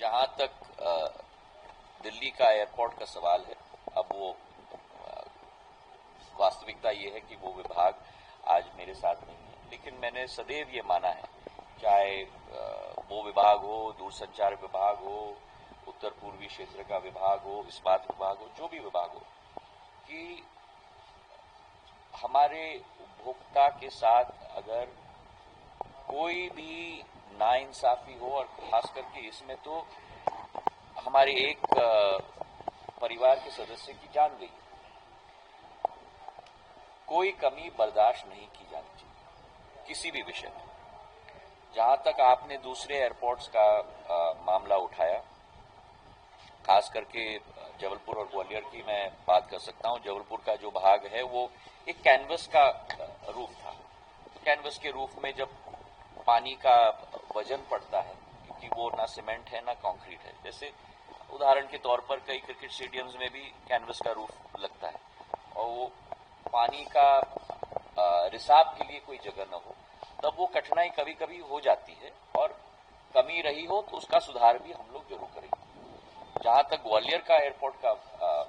जहां तक दिल्ली का एयरपोर्ट का सवाल है, अब वो वास्तविकता ये है कि वो विभाग आज मेरे साथ नहीं है, लेकिन मैंने सदैव ये माना है, चाहे वो विभाग हो, दूरसंचार विभाग हो, उत्तर पूर्वी क्षेत्र का विभाग हो, इस्पात विभाग हो, जो भी विभाग हो, कि हमारे उपभोक्ता के साथ अगर कोई भी नाइंसाफी हो, और खास करके इसमें तो हमारे एक परिवार के सदस्य की जान गई, कोई कमी बर्दाश्त नहीं की जानी चाहिए किसी भी विषय में। जहां तक आपने दूसरे एयरपोर्ट्स का मामला उठाया, खास करके जबलपुर और ग्वालियर की मैं बात कर सकता हूं। जबलपुर का जो भाग है वो एक कैनवस का रूप था। कैनवस के रूप में जब पानी का वजन पड़ता है, क्योंकि वो ना सीमेंट है ना कंक्रीट है, जैसे उदाहरण के तौर पर कई क्रिकेट स्टेडियम्स में भी कैनवस का रूफ लगता है, और वो पानी का रिसाव के लिए कोई जगह न हो, तब वो कठिनाई कभी कभी हो जाती है, और कमी रही हो तो उसका सुधार भी हम लोग जरूर करेंगे। जहां तक ग्वालियर का एयरपोर्ट का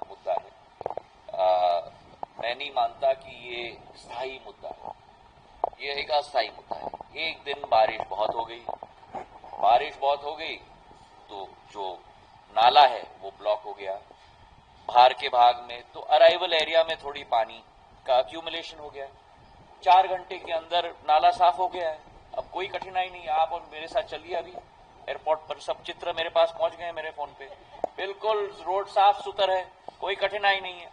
मुद्दा है, मैं नहीं मानता कि ये स्थायी मुद्दा है, ये एक अस्थायी मुद्दा है। एक दिन बारिश बहुत हो गई तो जो नाला है वो ब्लॉक हो गया, बाहर के भाग में तो अराइवल एरिया में थोड़ी पानी का अक्यूमुलेशन हो गया, 4 घंटे के अंदर नाला साफ हो गया है। अब कोई कठिनाई नहीं है, आप और मेरे साथ चलिए, अभी एयरपोर्ट पर सब चित्र मेरे पास पहुंच गए हैं मेरे फोन पे, बिल्कुल रोड साफ सुथरा है, कोई कठिनाई नहीं है।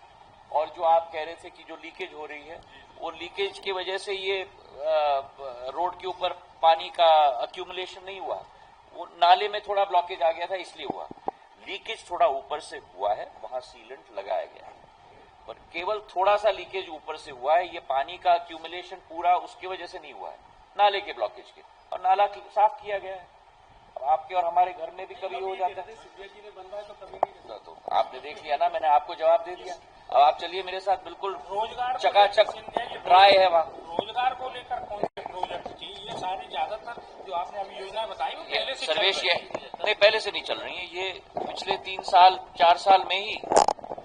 और जो आप कह रहे थे कि जो लीकेज हो रही है, वो लीकेज की वजह से ये रोड के ऊपर पानी का अक्यूमुलेशन नहीं हुआ, वो नाले में थोड़ा ब्लॉकेज आ गया था इसलिए हुआ। लीकेज थोड़ा ऊपर से हुआ है, वहां सीलेंट लगाया गया है, पर केवल थोड़ा सा लीकेज ऊपर से हुआ है। ये पानी का अक्यूमुलेशन पूरा उसकी वजह से नहीं हुआ है, नाले के ब्लॉकेज के, और नाला साफ किया गया है। अब आपके और हमारे घर में भी कभी हो जाता है, तो आपने देख लिया ना, मैंने आपको जवाब दे दिया। अब आप चलिए मेरे साथ, बिल्कुल रोजगार चकाचक ट्राई है वहाँ। रोजगार को लेकर कौन से प्रोजेक्ट चाहिए? ये सारी ज्यादातर जो आपने अभी योजनाएं बताई वो पहले से सर्वेश ये नहीं, पहले से नहीं चल रही है, ये पिछले 3-4 साल में ही,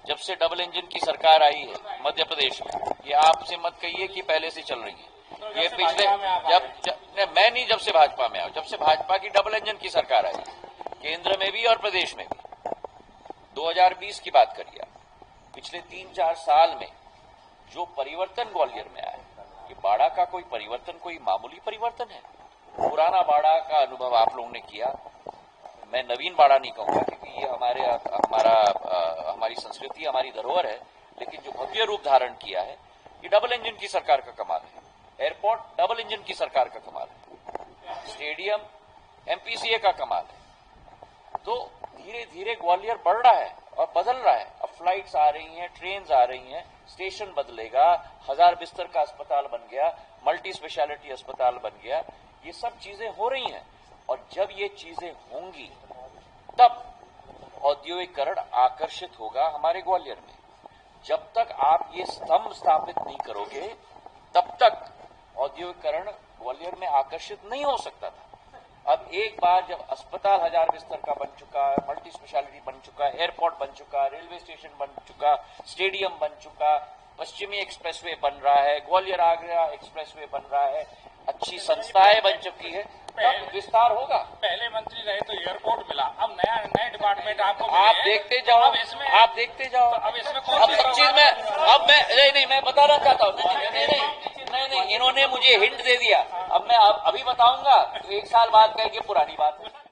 जब से डबल इंजन की सरकार आई है मध्य प्रदेश में, ये आपसे मत कहिए कि पहले से चल रही है। ये पिछले जब से भाजपा में आया, जब से भाजपा की डबल इंजन की सरकार आई, केंद्र में भी और प्रदेश में भी, 2020 की बात करिए, पिछले 3-4 साल में जो परिवर्तन ग्वालियर में आया, ये बाड़ा का कोई परिवर्तन कोई मामूली परिवर्तन है। पुराना बाड़ा का अनुभव आप लोगों ने किया, मैं नवीन बाड़ा नहीं कहूंगा, क्योंकि ये हमारी संस्कृति, हमारी धरोहर है, लेकिन जो भव्य रूप धारण किया है, ये डबल इंजन की सरकार का कमाल है। एयरपोर्ट डबल इंजन की सरकार का कमाल है, स्टेडियम एमपीसीए का कमाल है। तो धीरे धीरे ग्वालियर बढ़ रहा है और बदल रहा है। अब फ्लाइट्स आ रही हैं, ट्रेन्स आ रही हैं, स्टेशन बदलेगा, 1000 बिस्तर का अस्पताल बन गया, मल्टी स्पेशलिटी अस्पताल बन गया, ये सब चीजें हो रही हैं। और जब ये चीजें होंगी तब औद्योगिकरण आकर्षित होगा हमारे ग्वालियर में। जब तक आप ये स्तंभ स्थापित नहीं करोगे, तब तक औद्योगिकरण ग्वालियर में आकर्षित नहीं हो सकता था। अब एक बार जब अस्पताल 1000 बिस्तर का बन चुका, मल्टी स्पेशलिटी बन चुका, एयरपोर्ट बन चुका, रेलवे स्टेशन बन चुका, स्टेडियम बन चुका, पश्चिमी एक्सप्रेसवे बन रहा है, ग्वालियर आगरा एक्सप्रेसवे बन रहा है, अच्छी संस्थाएं बन चुकी है, तब विस्तार होगा। पहले मंत्री रहे तो एयरपोर्ट मिला, अब नया डिपार्टमेंट आपको आप देखते जाओ, आप देखते जाओ। अब इसमें कौन अब सब चीज में, अब मैं नहीं मैं बताना चाहता हूँ, नहीं इन्होंने मुझे हिंट दे दिया, अब मैं अभी बताऊंगा तो 1 साल बाद कहेंगे पुरानी बात है।